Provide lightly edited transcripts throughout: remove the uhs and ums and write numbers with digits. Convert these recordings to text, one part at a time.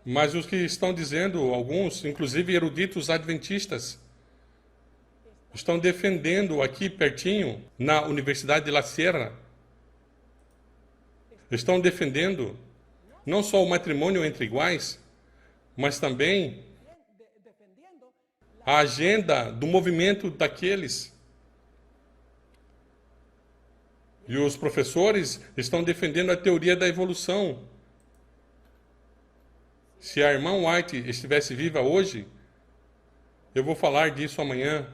Mas os que estão dizendo, alguns, inclusive eruditos adventistas, estão defendendo aqui pertinho, na Universidade de La Sierra, estão defendendo não só o matrimônio entre iguais, mas também a agenda do movimento daqueles. E os professores estão defendendo a teoria da evolução. Se a irmã White estivesse viva hoje, eu vou falar disso amanhã.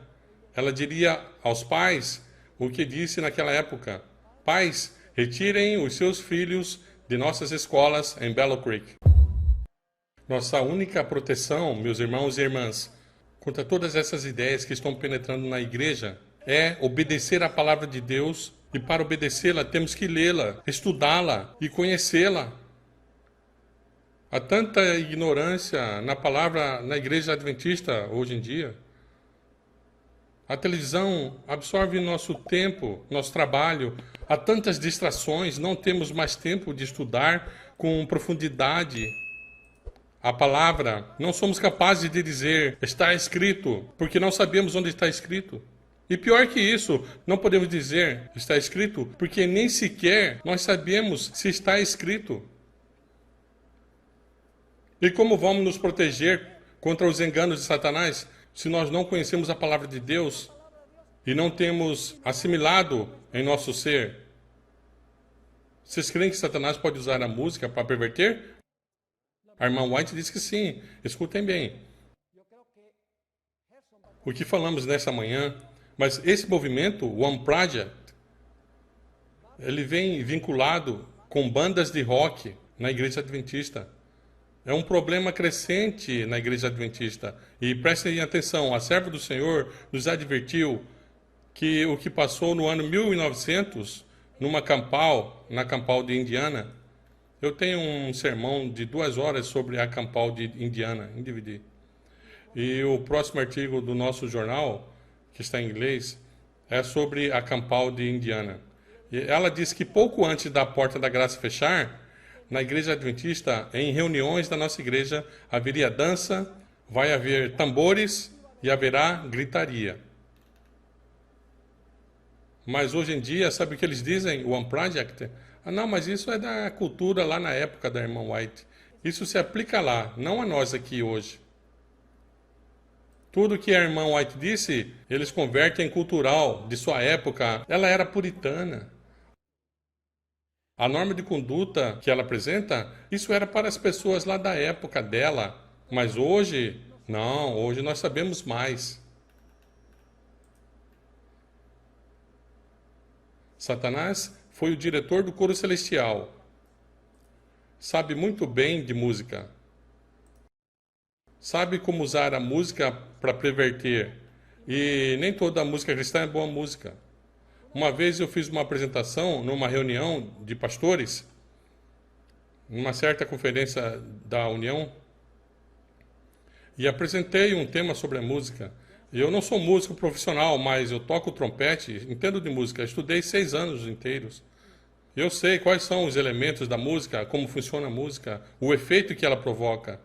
Ela diria aos pais o que disse naquela época: pais, retirem os seus filhos de nossas escolas em Bellow Creek. Nossa única proteção, meus irmãos e irmãs, contra todas essas ideias que estão penetrando na igreja, é obedecer à palavra de Deus, e para obedecê-la temos que lê-la, estudá-la e conhecê-la. Há tanta ignorância na palavra na igreja adventista hoje em dia. A televisão absorve nosso tempo, nosso trabalho. Há tantas distrações, não temos mais tempo de estudar com profundidade a palavra. Não somos capazes de dizer, está escrito, porque não sabemos onde está escrito. E pior que isso, não podemos dizer, está escrito, porque nem sequer nós sabemos se está escrito. E como vamos nos proteger contra os enganos de Satanás se nós não conhecemos a palavra de Deus e não temos assimilado em nosso ser? Vocês creem que Satanás pode usar a música para perverter? A irmã White diz que sim. Escutem bem o que falamos nessa manhã. Mas esse movimento, One Project, ele vem vinculado com bandas de rock na igreja adventista. É um problema crescente na igreja adventista. E prestem atenção, a serva do Senhor nos advertiu que o que passou no ano 1900, na Campal de Indiana, eu tenho um sermão de 2 horas sobre a Campal de Indiana, em DVD. E o próximo artigo do nosso jornal, que está em inglês, é sobre a Campal de Indiana. E ela diz que pouco antes da Porta da Graça fechar, na igreja adventista, em reuniões da nossa igreja, haveria dança, vai haver tambores e haverá gritaria. Mas hoje em dia, sabe o que eles dizem? O One Project? Ah, não, mas isso é da cultura lá na época da irmã White. Isso se aplica lá, não a nós aqui hoje. Tudo que a irmã White disse, eles convertem em cultural de sua época. Ela era puritana. A norma de conduta que ela apresenta, isso era para as pessoas lá da época dela. Mas hoje, não, hoje nós sabemos mais. Satanás foi o diretor do coro celestial. Sabe muito bem de música. Sabe como usar a música para perverter. E nem toda música cristã é boa música. Uma vez eu fiz uma apresentação numa reunião de pastores, numa certa conferência da União, e apresentei um tema sobre a música. Eu não sou músico profissional, mas eu toco trompete, entendo de música, estudei 6 anos inteiros. Eu sei quais são os elementos da música, como funciona a música, o efeito que ela provoca.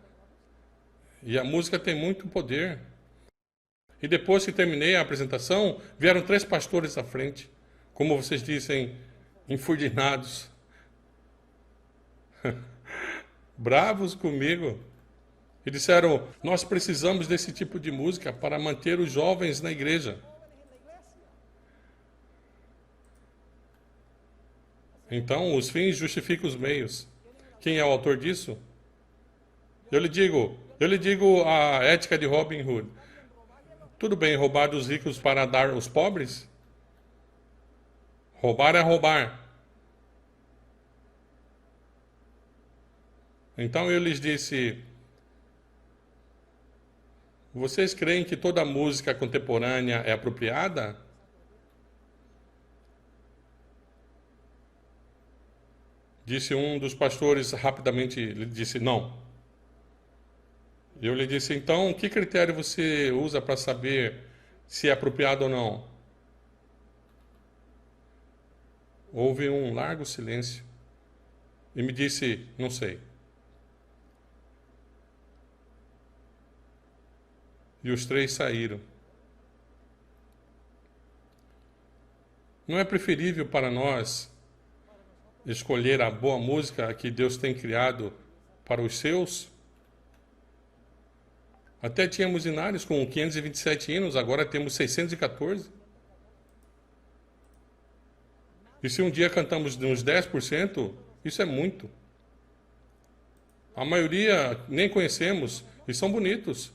E a música tem muito poder. E depois que terminei a apresentação, vieram 3 pastores à frente, como vocês dizem, enfurdinados, bravos comigo, e disseram: nós precisamos desse tipo de música para manter os jovens na igreja. Então, os fins justificam os meios. Quem é o autor disso? Eu lhe digo a ética de Robin Hood. Tudo bem roubar dos ricos para dar aos pobres? Roubar é roubar. Então eu lhes disse: vocês creem que toda música contemporânea é apropriada? Disse um dos pastores rapidamente, ele disse: não. Eu lhe disse: então, que critério você usa para saber se é apropriado ou não? Houve um largo silêncio e me disse: não sei. E os 3 saíram. Não é preferível para nós escolher a boa música que Deus tem criado para os seus? Até tínhamos hinários com 527 hinos, agora temos 614. E se um dia cantamos uns 10%, isso é muito. A maioria nem conhecemos e são bonitos.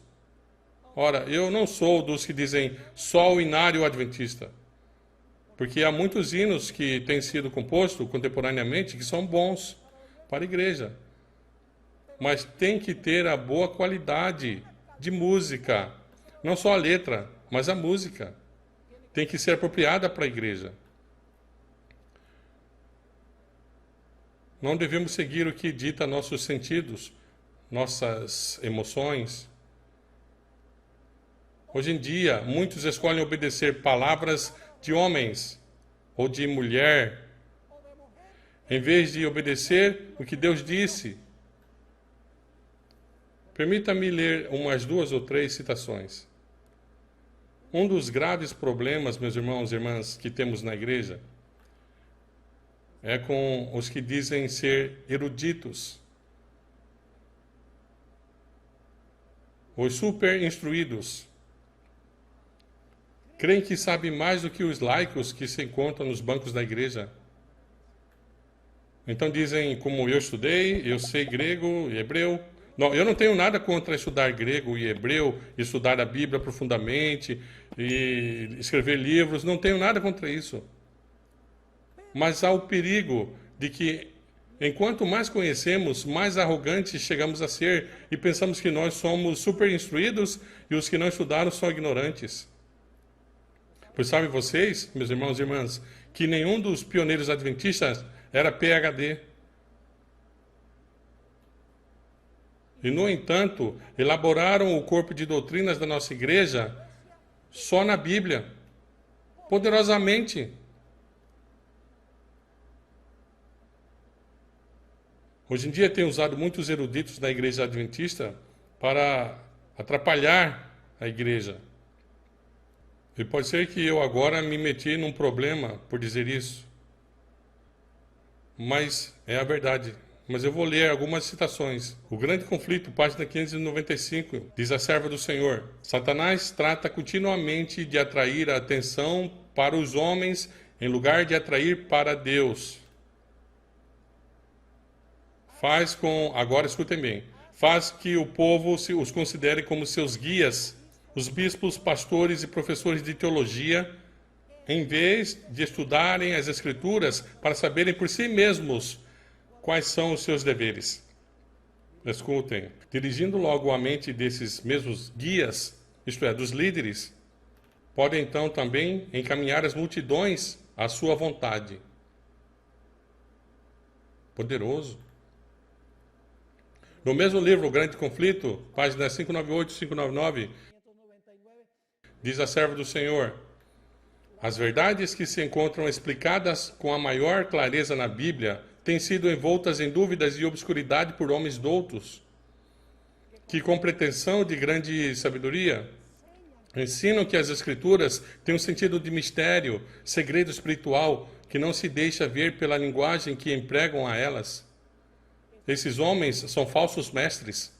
Ora, eu não sou dos que dizem só o hinário adventista, porque há muitos hinos que têm sido compostos contemporaneamente que são bons para a igreja. Mas tem que ter a boa qualidade de música, não só a letra, mas a música. Tem que ser apropriada para a igreja. Não devemos seguir o que dita nossos sentidos, nossas emoções. Hoje em dia, muitos escolhem obedecer palavras de homens ou de mulher, em vez de obedecer o que Deus disse. Permita-me ler umas 2 ou 3 citações. Um dos graves problemas, meus irmãos e irmãs, que temos na igreja é com os que dizem ser eruditos, os super instruídos. Creem que sabem mais do que os laicos que se encontram nos bancos da igreja. Então dizem, como eu estudei, eu sei grego e hebreu. Não, eu não tenho nada contra estudar grego e hebreu, estudar a Bíblia profundamente, e escrever livros, não tenho nada contra isso. Mas há o perigo de que, enquanto mais conhecemos, mais arrogantes chegamos a ser e pensamos que nós somos super instruídos e os que não estudaram são ignorantes. Pois sabem vocês, meus irmãos e irmãs, que nenhum dos pioneiros adventistas era PhD. E, no entanto, elaboraram o corpo de doutrinas da nossa igreja só na Bíblia, poderosamente. Hoje em dia tem usado muitos eruditos da igreja adventista para atrapalhar a igreja. E pode ser que eu agora me meti num problema por dizer isso. Mas é a verdade. Mas eu vou ler algumas citações. O Grande Conflito, página 595, diz a serva do Senhor: Satanás trata continuamente de atrair a atenção para os homens em lugar de atrair para Deus. Agora escutem bem, faz que o povo os considere como seus guias, os bispos, pastores e professores de teologia, em vez de estudarem as Escrituras para saberem por si mesmos quais são os seus deveres. Escutem, dirigindo logo a mente desses mesmos guias, isto é, dos líderes, podem então também encaminhar as multidões à sua vontade. Poderoso. No mesmo livro, O Grande Conflito, páginas 598 e 599, diz a serva do Senhor: as verdades que se encontram explicadas com a maior clareza na Bíblia têm sido envoltas em dúvidas e obscuridade por homens doutos, que com pretensão de grande sabedoria ensinam que as Escrituras têm um sentido de mistério, segredo espiritual, que não se deixa ver pela linguagem que empregam a elas. Esses homens são falsos mestres.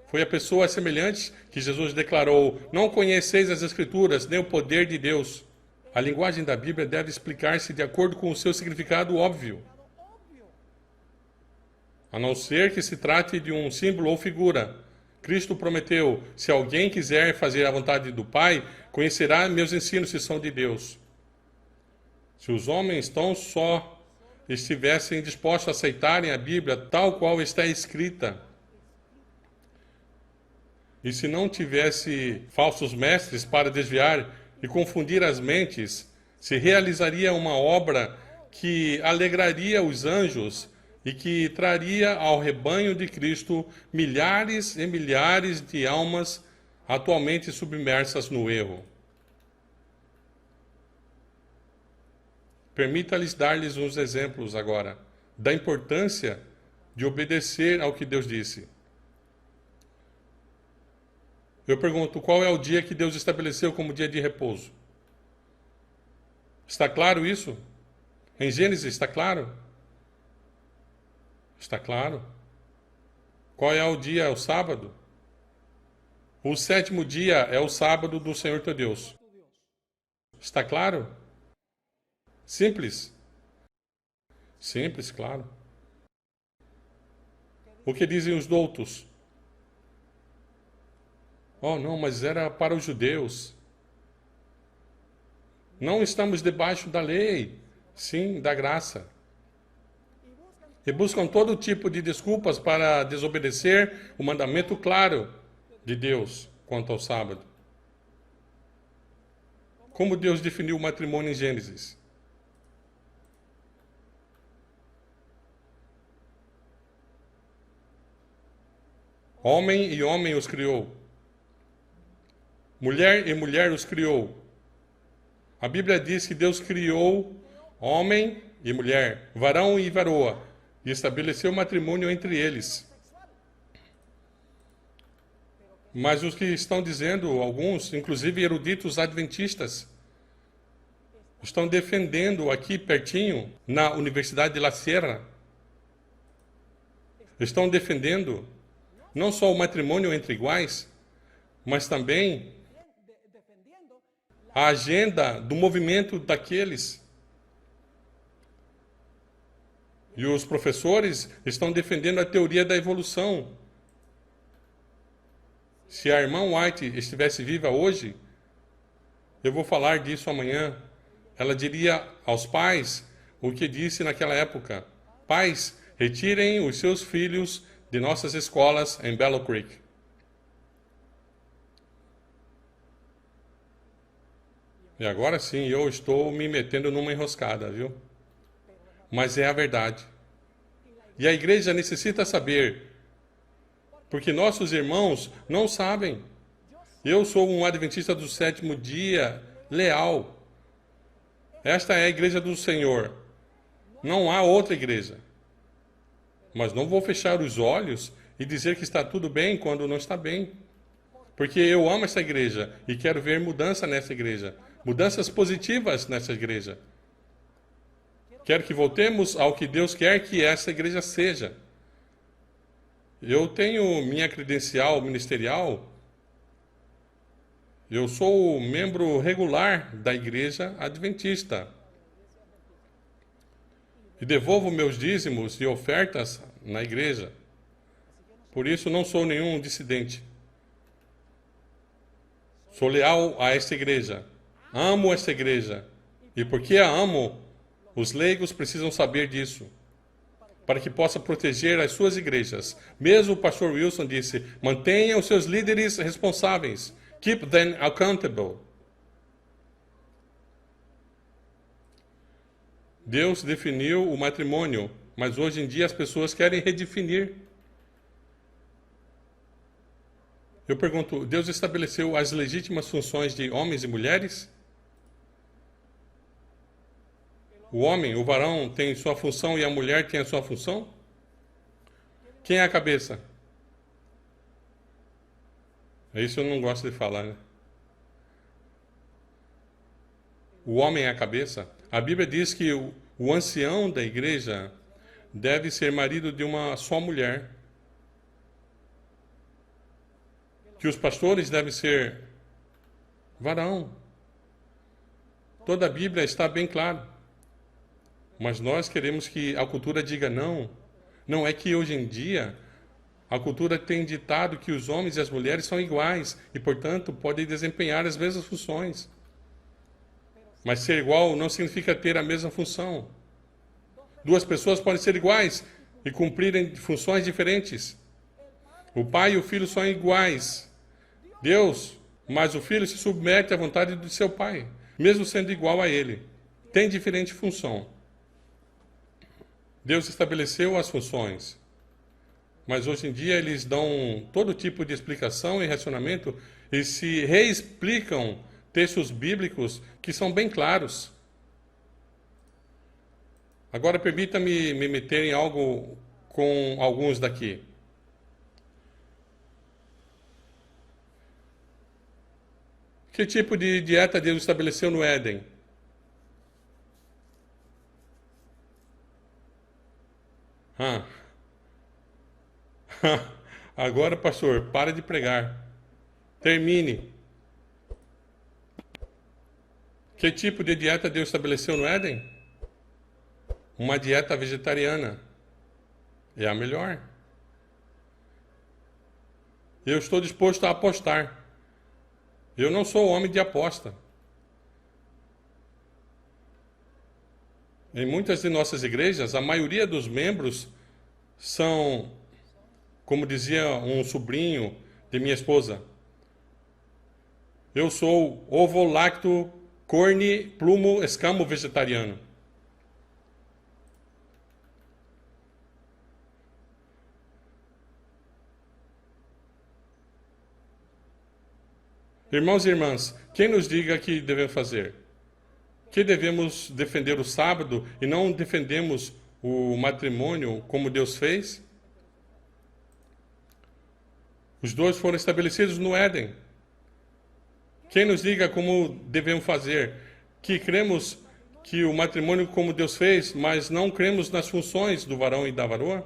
Foi a pessoa semelhante que Jesus declarou: não conheceis as Escrituras, nem o poder de Deus. A linguagem da Bíblia deve explicar-se de acordo com o seu significado óbvio, a não ser que se trate de um símbolo ou figura. Cristo prometeu: se alguém quiser fazer a vontade do Pai, conhecerá meus ensinos se são de Deus. Se os homens tão só estivessem dispostos a aceitarem a Bíblia tal qual está escrita, e se não tivesse falsos mestres para desviar e confundir as mentes, se realizaria uma obra que alegraria os anjos e que traria ao rebanho de Cristo milhares e milhares de almas atualmente submersas no erro. Permita-lhes dar-lhes uns exemplos agora da importância de obedecer ao que Deus disse. Eu pergunto, qual é o dia que Deus estabeleceu como dia de repouso? Está claro isso? Em Gênesis está claro? Está claro. Qual é o dia? É o sábado. O sétimo dia é o sábado do Senhor teu Deus. Está claro? Simples. Simples, claro. O que dizem os doutos? Oh, não, mas era para os judeus. Não estamos debaixo da lei, sim, da graça. E buscam todo tipo de desculpas para desobedecer o mandamento claro de Deus quanto ao sábado. Como Deus definiu o matrimônio em Gênesis? Homem e homem os criou. Mulher e mulher os criou. A Bíblia diz que Deus criou homem e mulher, varão e varoa, e estabeleceu o matrimônio entre eles. Mas os que estão dizendo, alguns, inclusive eruditos adventistas, estão defendendo aqui pertinho, na Universidade de La Sierra, estão defendendo não só o matrimônio entre iguais, mas também a agenda do movimento daqueles. E os professores estão defendendo a teoria da evolução. Se a irmã White estivesse viva hoje, eu vou falar disso amanhã, ela diria aos pais o que disse naquela época: pais, retirem os seus filhos de nossas escolas em Bellow Creek. E agora sim, eu estou me metendo numa enroscada, viu? Mas é a verdade. E a igreja necessita saber, porque nossos irmãos não sabem. Eu sou um adventista do sétimo dia, leal. Esta é a igreja do Senhor. Não há outra igreja. Mas não vou fechar os olhos e dizer que está tudo bem quando não está bem. Porque eu amo essa igreja e quero ver mudança nessa igreja. Mudanças positivas nessa igreja. Quero que voltemos ao que Deus quer que essa igreja seja. Eu tenho minha credencial ministerial. Eu sou membro regular da igreja adventista. E devolvo meus dízimos e ofertas na igreja. Por isso não sou nenhum dissidente. Sou leal a esta igreja. Amo esta igreja. E porque a amo, os leigos precisam saber disso, para que possa proteger as suas igrejas. Mesmo o pastor Wilson disse, mantenha os seus líderes responsáveis. Keep them accountable. Deus definiu o matrimônio, mas hoje em dia as pessoas querem redefinir. Eu pergunto, Deus estabeleceu as legítimas funções de homens e mulheres? O homem, o varão, tem sua função e a mulher tem a sua função? Quem é a cabeça? Isso eu não gosto de falar, né? O homem é a cabeça. A Bíblia diz que o ancião da igreja deve ser marido de uma só mulher. Que os pastores devem ser varão. Toda a Bíblia está bem claro. Mas nós queremos que a cultura diga não. Não é que hoje em dia a cultura tem ditado que os homens e as mulheres são iguais e, portanto, podem desempenhar as mesmas funções. Mas ser igual não significa ter a mesma função. Duas pessoas podem ser iguais e cumprirem funções diferentes. O pai e o filho são iguais. Deus, mas o filho se submete à vontade de seu pai, mesmo sendo igual a ele. Tem diferente função. Deus estabeleceu as funções, mas hoje em dia eles dão todo tipo de explicação e racionamento e se reexplicam textos bíblicos que são bem claros. Agora permita-me me meter em algo com alguns daqui. Que tipo de dieta Deus estabeleceu no Éden? Ah. Agora, pastor, para de pregar. Termine. Que tipo de dieta Deus estabeleceu no Éden? Uma dieta vegetariana. É a melhor. Eu estou disposto a apostar. Eu não sou homem de aposta. Em muitas de nossas igrejas, a maioria dos membros são, como dizia um sobrinho de minha esposa, eu sou ovo lacto corne plumo escamo vegetariano. Irmãos e irmãs, quem nos diga que devemos fazer? Que devemos defender o sábado e não defendemos o matrimônio como Deus fez? Os dois foram estabelecidos no Éden. Quem nos diga como devemos fazer? Que cremos que o matrimônio como Deus fez, mas não cremos nas funções do varão e da varoa?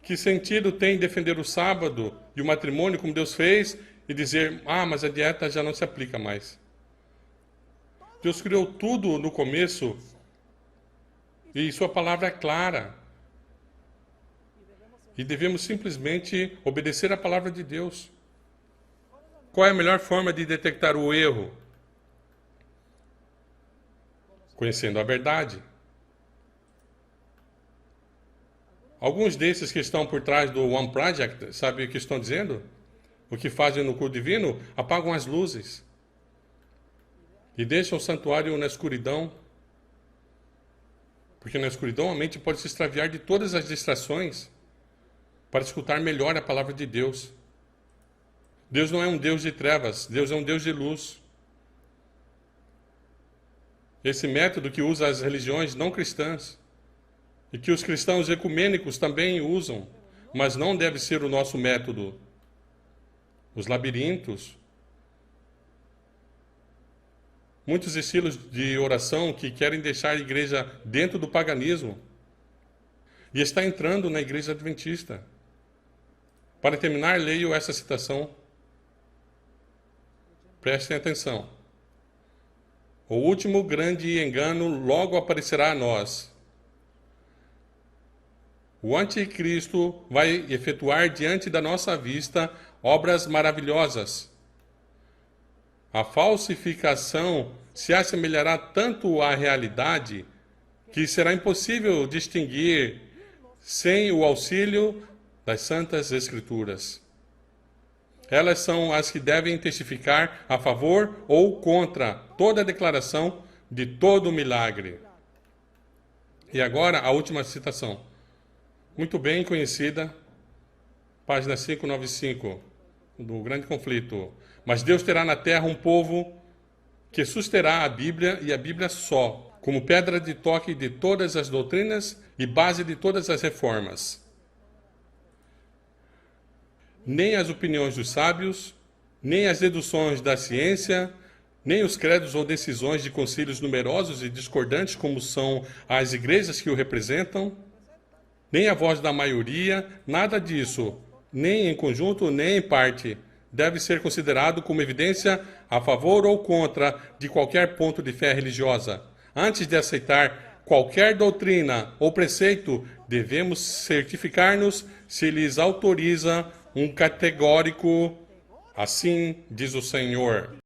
Que sentido tem defender o sábado e o matrimônio como Deus fez e dizer, mas a dieta já não se aplica mais? Deus criou tudo no começo e sua palavra é clara. E devemos simplesmente obedecer a palavra de Deus. Qual é a melhor forma de detectar o erro? Conhecendo a verdade. Alguns desses que estão por trás do One Project, sabe o que estão dizendo? O que fazem no culto divino? Apagam as luzes. E deixam o santuário na escuridão. Porque na escuridão a mente pode se extraviar de todas as distrações para escutar melhor a palavra de Deus. Deus não é um Deus de trevas, Deus é um Deus de luz. Esse método que usa as religiões não cristãs e que os cristãos ecumênicos também usam, mas não deve ser o nosso método. Os labirintos, muitos estilos de oração que querem deixar a igreja dentro do paganismo e está entrando na igreja adventista. Para terminar, leio essa citação. Prestem atenção. O último grande engano logo aparecerá a nós. O anticristo vai efetuar diante da nossa vista obras maravilhosas. A falsificação se assemelhará tanto à realidade que será impossível distinguir sem o auxílio das Santas Escrituras. Elas são as que devem testificar a favor ou contra toda declaração de todo milagre. E agora a última citação, muito bem conhecida, página 595, do Grande Conflito. Mas Deus terá na terra um povo que susterá a Bíblia e a Bíblia só, como pedra de toque de todas as doutrinas e base de todas as reformas. Nem as opiniões dos sábios, nem as deduções da ciência, nem os credos ou decisões de concílios numerosos e discordantes, como são as igrejas que o representam, nem a voz da maioria, nada disso, nem em conjunto, nem em parte, deve ser considerado como evidência a favor ou contra de qualquer ponto de fé religiosa. Antes de aceitar qualquer doutrina ou preceito, devemos certificar-nos se lhes autoriza um categórico, assim diz o Senhor.